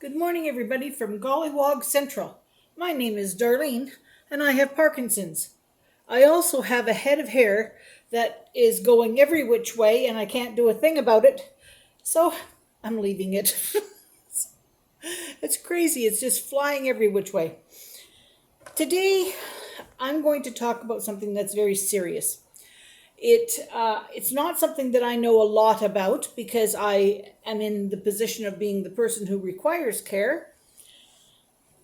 Good morning, everybody from Gollywog Central. My name is Darlene, and I have Parkinson's. I also have a head of hair that is going every which way, and I can't do a thing about it, so I'm leaving it. It's crazy, it's just flying every which way. Today, I'm going to talk about something that's very serious. It's not something that I know a lot about because I am in the position of being the person who requires care.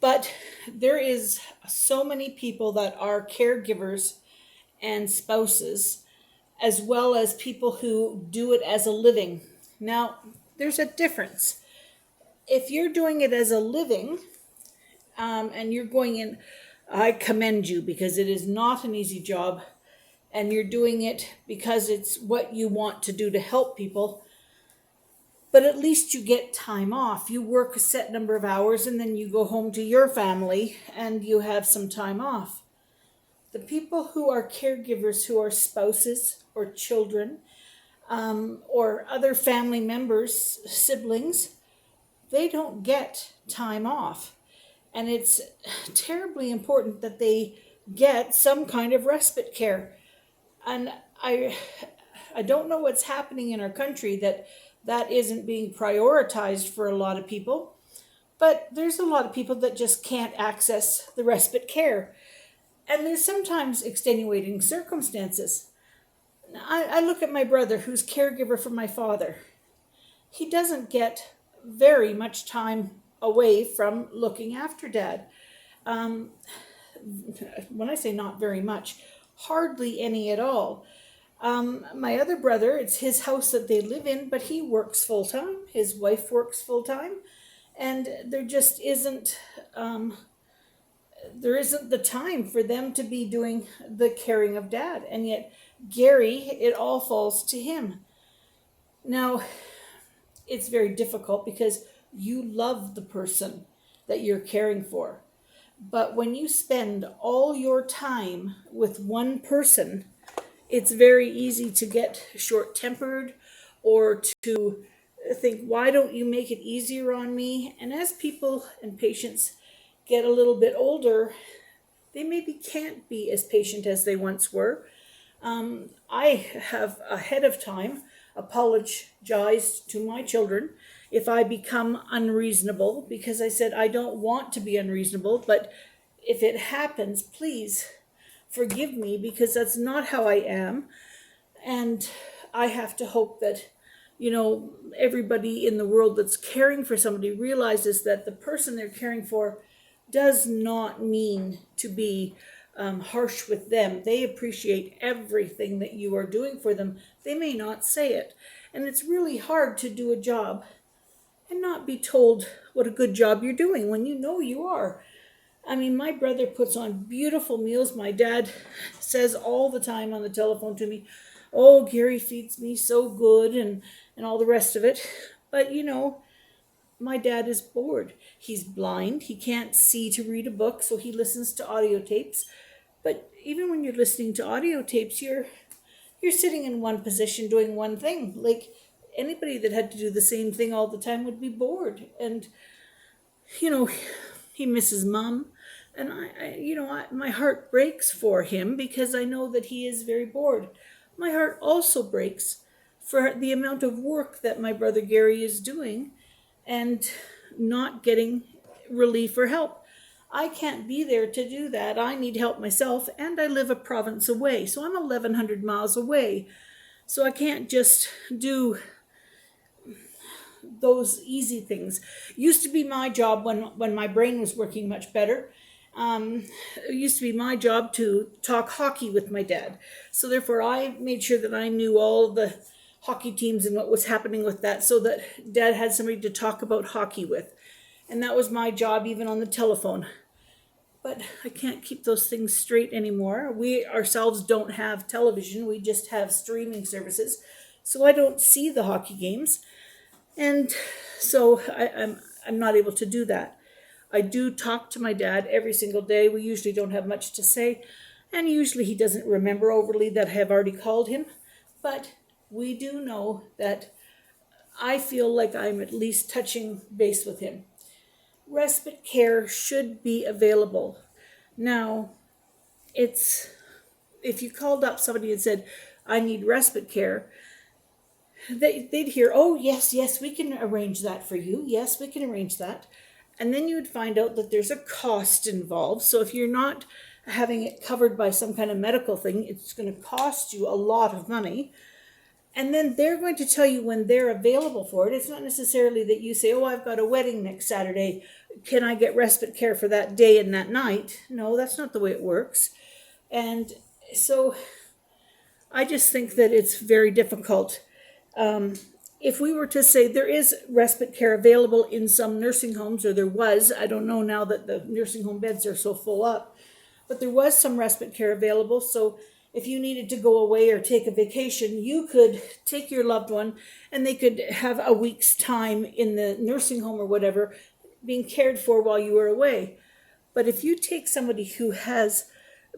But there is so many people that are caregivers and spouses, as well as people who do it as a living. Now, there's a difference. If you're doing it as a living, and you're going in, I commend you because it is not an easy job, and you're doing it because it's what you want to do to help people. But at least you get time off. You work a set number of hours and then you go home to your family and you have some time off. The people who are caregivers, who are spouses or children, or other family members, siblings, they don't get time off. And it's terribly important that they get some kind of respite care. And I don't know what's happening in our country that isn't being prioritized for a lot of people, but there's a lot of people that just can't access the respite care. And there's sometimes extenuating circumstances. I look at my brother, who's caregiver for my father. He doesn't get very much time away from looking after dad. When I say not very much, hardly any at all. My other brother, it's his house that they live in, but he works full time. His wife works full time, and there just isn't the time for them to be doing the caring of dad. And yet, Gary, it all falls to him. Now, it's very difficult because you love the person that you're caring for. But when you spend all your time with one person, it's very easy to get short-tempered or to think, why don't you make it easier on me? And as people and patients get a little bit older, they maybe can't be as patient as they once were. I have ahead of time apologized to my children if I become unreasonable, because I said I don't want to be unreasonable, but if it happens, please forgive me, because that's not how I am. And I have to hope that, everybody in the world that's caring for somebody realizes that the person they're caring for does not mean to be harsh with them. They appreciate everything that you are doing for them. They may not say it. And it's really hard to do a job and not be told what a good job you're doing when you know you are. I mean, my brother puts on beautiful meals. My dad says all the time on the telephone to me, oh, Gary feeds me so good, and all the rest of it. But, my dad is bored. He's blind. He can't see to read a book, so he listens to audio tapes. But even when you're listening to audio tapes, you're sitting in one position doing one thing. Like, anybody that had to do the same thing all the time would be bored. And, he misses mom. And my heart breaks for him because I know that he is very bored. My heart also breaks for the amount of work that my brother Gary is doing and not getting relief or help. I can't be there to do that. I need help myself, and I live a province away. So I'm 1,100 miles away. So I can't just do those easy things. Used to be my job when my brain was working much better. It used to be my job to talk hockey with my dad. So therefore I made sure that I knew all the hockey teams and what was happening with that, so that dad had somebody to talk about hockey with. And that was my job, even on the telephone. But I can't keep those things straight anymore. We ourselves don't have television. We just have streaming services. So I don't see the hockey games. And so I'm not able to do that. I do talk to my dad every single day. We usually don't have much to say. And usually he doesn't remember overly that I have already called him. But we do know that I feel like I'm at least touching base with him. respite care should be available. Now, if you called up somebody and said, I need respite care, they'd hear, oh, yes, we can arrange that for you. Yes, we can arrange that. And then you would find out that there's a cost involved. So if you're not having it covered by some kind of medical thing, it's going to cost you a lot of money. And then they're going to tell you when they're available for it. It's not necessarily that you say, oh, I've got a wedding next Saturday. Can I get respite care for that day and that night? No, that's not the way it works. And so I just think that it's very difficult. If we were to say there is respite care available in some nursing homes, or there was, I don't know now that the nursing home beds are so full up, but there was some respite care available. So if you needed to go away or take a vacation, you could take your loved one and they could have a week's time in the nursing home or whatever being cared for while you were away. But if you take somebody who has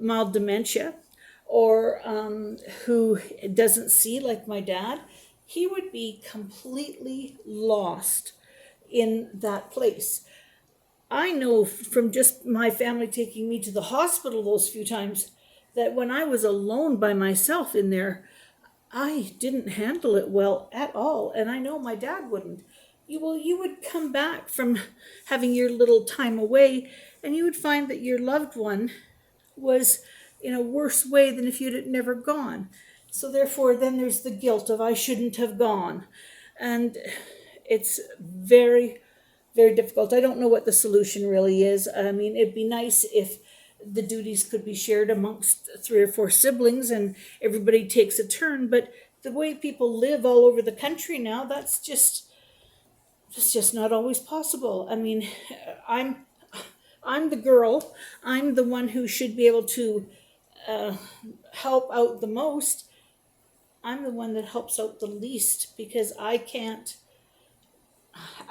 mild dementia or who doesn't see, like my dad, he would be completely lost in that place. I know from just my family taking me to the hospital those few times that when I was alone by myself in there, I didn't handle it well at all. And I know my dad wouldn't. You would come back from having your little time away and you would find that your loved one was in a worse way than if you'd never gone. So therefore, then there's the guilt of I shouldn't have gone. And it's very, very difficult. I don't know what the solution really is. I mean, it'd be nice if the duties could be shared amongst 3 or 4 siblings and everybody takes a turn. But the way people live all over the country now, that's just not always possible. I mean, I'm the girl. I'm the one who should be able to help out the most. I'm the one that helps out the least because I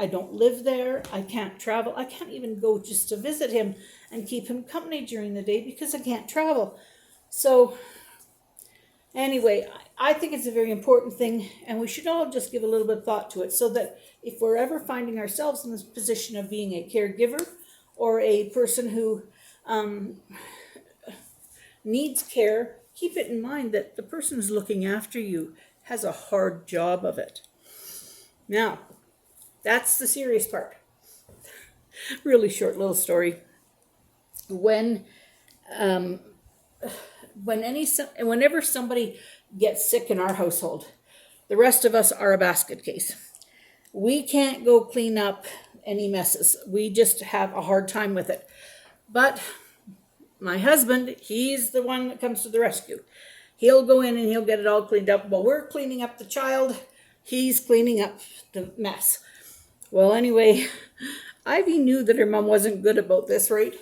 don't live there. I can't travel. I can't even go just to visit him and keep him company during the day because I can't travel. So anyway, I think it's a very important thing and we should all just give a little bit of thought to it so that if we're ever finding ourselves in this position of being a caregiver or a person who needs care, keep it in mind that the person who's looking after you has a hard job of it. Now, that's the serious part. Really short little story. Whenever somebody gets sick in our household, the rest of us are a basket case. We can't go clean up any messes. We just have a hard time with it. But my husband, he's the one that comes to the rescue. He'll go in and he'll get it all cleaned up. While we're cleaning up the child, he's cleaning up the mess. Well, anyway, Ivy knew that her mom wasn't good about this, right?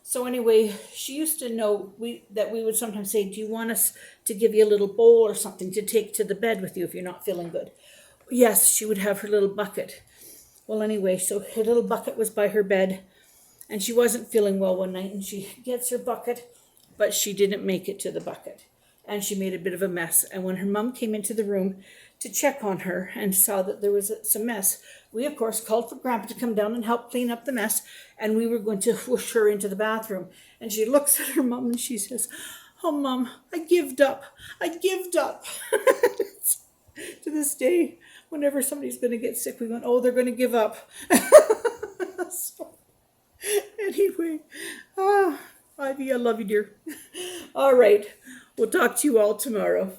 So anyway, she used to know that we would sometimes say, do you want us to give you a little bowl or something to take to the bed with you if you're not feeling good? Yes, she would have her little bucket. Well, anyway, so her little bucket was by her bed. And she wasn't feeling well one night, and she gets her bucket, but she didn't make it to the bucket. And she made a bit of a mess. And when her mom came into the room to check on her and saw that there was some mess, we, of course, called for Grandpa to come down and help clean up the mess. And we were going to whoosh her into the bathroom. And she looks at her mom and she says, oh, Mom, I gived up. I gived up. To this day, whenever somebody's going to get sick, we went, oh, they're going to give up. So, anyway, Ivy, I love you, dear. All right, we'll talk to you all tomorrow.